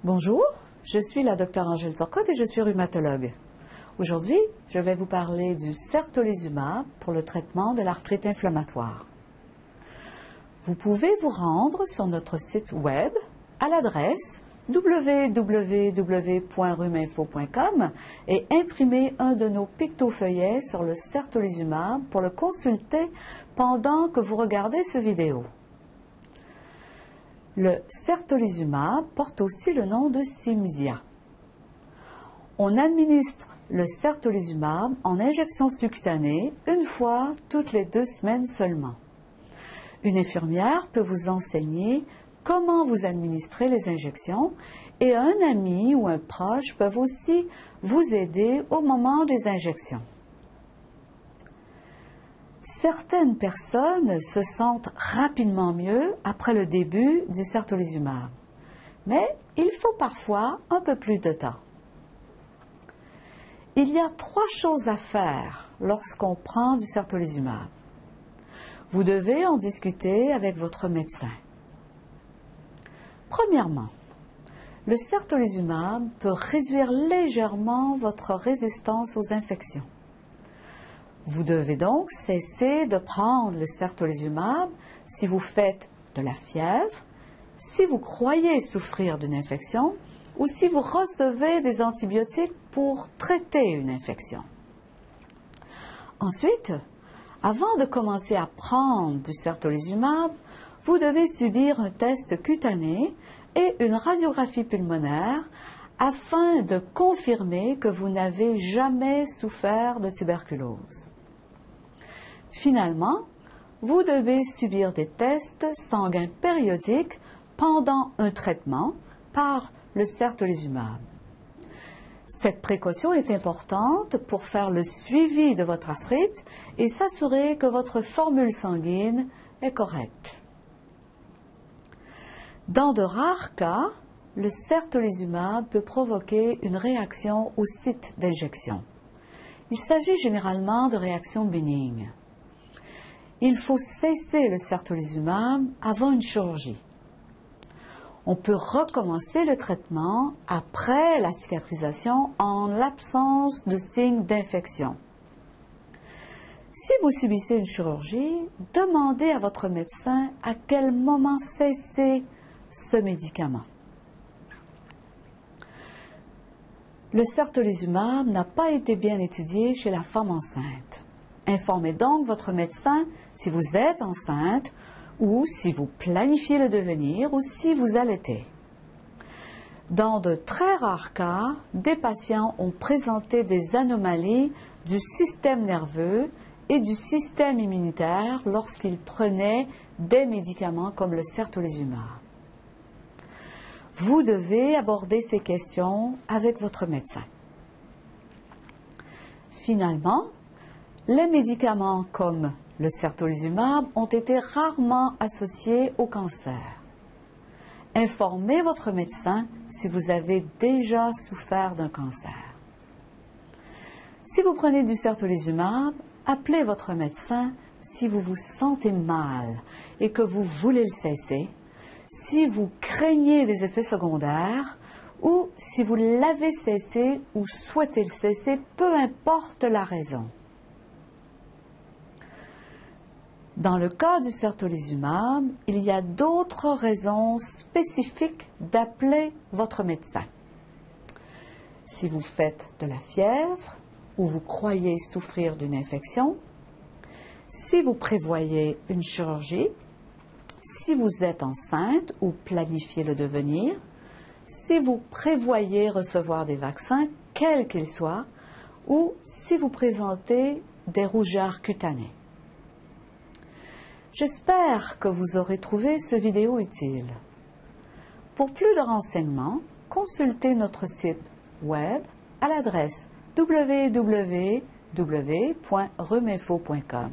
Bonjour, je suis la Dr Angèle Turcotte et je suis rhumatologue. Aujourd'hui, je vais vous parler du certolizumab pour le traitement de l'arthrite inflammatoire. Vous pouvez vous rendre sur notre site web à l'adresse www.rhuminfo.com et imprimer un de nos pictofeuillets sur le certolizumab pour le consulter pendant que vous regardez cette vidéo. Le certolizumab porte aussi le nom de Cimzia. On administre le certolizumab en injection subcutanée une fois toutes les 2 semaines seulement. Une infirmière peut vous enseigner comment vous administrer les injections et un ami ou un proche peuvent aussi vous aider au moment des injections. Certaines personnes se sentent rapidement mieux après le début du certolizumab, mais il faut parfois un peu plus de temps. Il y a 3 choses à faire lorsqu'on prend du certolizumab. Vous devez en discuter avec votre médecin. Premièrement, le certolizumab peut réduire légèrement votre résistance aux infections. Vous devez donc cesser de prendre le certolizumab si vous faites de la fièvre, si vous croyez souffrir d'une infection ou si vous recevez des antibiotiques pour traiter une infection. Ensuite, avant de commencer à prendre du certolizumab, vous devez subir un test cutané et une radiographie pulmonaire afin de confirmer que vous n'avez jamais souffert de tuberculose. Finalement, vous devez subir des tests sanguins périodiques pendant un traitement par le certolizumab. Cette précaution est importante pour faire le suivi de votre arthrite et s'assurer que votre formule sanguine est correcte. Dans de rares cas, le certolizumab peut provoquer une réaction au site d'injection. Il s'agit généralement de réactions bénignes. Il faut cesser le certolizumab avant une chirurgie. On peut recommencer le traitement après la cicatrisation en l'absence de signes d'infection. Si vous subissez une chirurgie, demandez à votre médecin à quel moment cesser ce médicament. Le certolizumab n'a pas été bien étudié chez la femme enceinte. Informez donc votre médecin si vous êtes enceinte ou si vous planifiez le devenir ou si vous allaitez. Dans de très rares cas, des patients ont présenté des anomalies du système nerveux et du système immunitaire lorsqu'ils prenaient des médicaments comme le certolizumab. Vous devez aborder ces questions avec votre médecin. Finalement, les médicaments comme le certolizumab ont été rarement associés au cancer. Informez votre médecin si vous avez déjà souffert d'un cancer. Si vous prenez du certolizumab, appelez votre médecin si vous vous sentez mal et que vous voulez le cesser, si vous craignez des effets secondaires ou si vous l'avez cessé ou souhaitez le cesser, peu importe la raison. Dans le cas du certolizumab, il y a d'autres raisons spécifiques d'appeler votre médecin. Si vous faites de la fièvre ou vous croyez souffrir d'une infection, si vous prévoyez une chirurgie, si vous êtes enceinte ou planifiez le devenir, si vous prévoyez recevoir des vaccins, quels qu'ils soient, ou si vous présentez des rougeurs cutanées. J'espère que vous aurez trouvé cette vidéo utile. Pour plus de renseignements, consultez notre site web à l'adresse www.rhuminfo.com.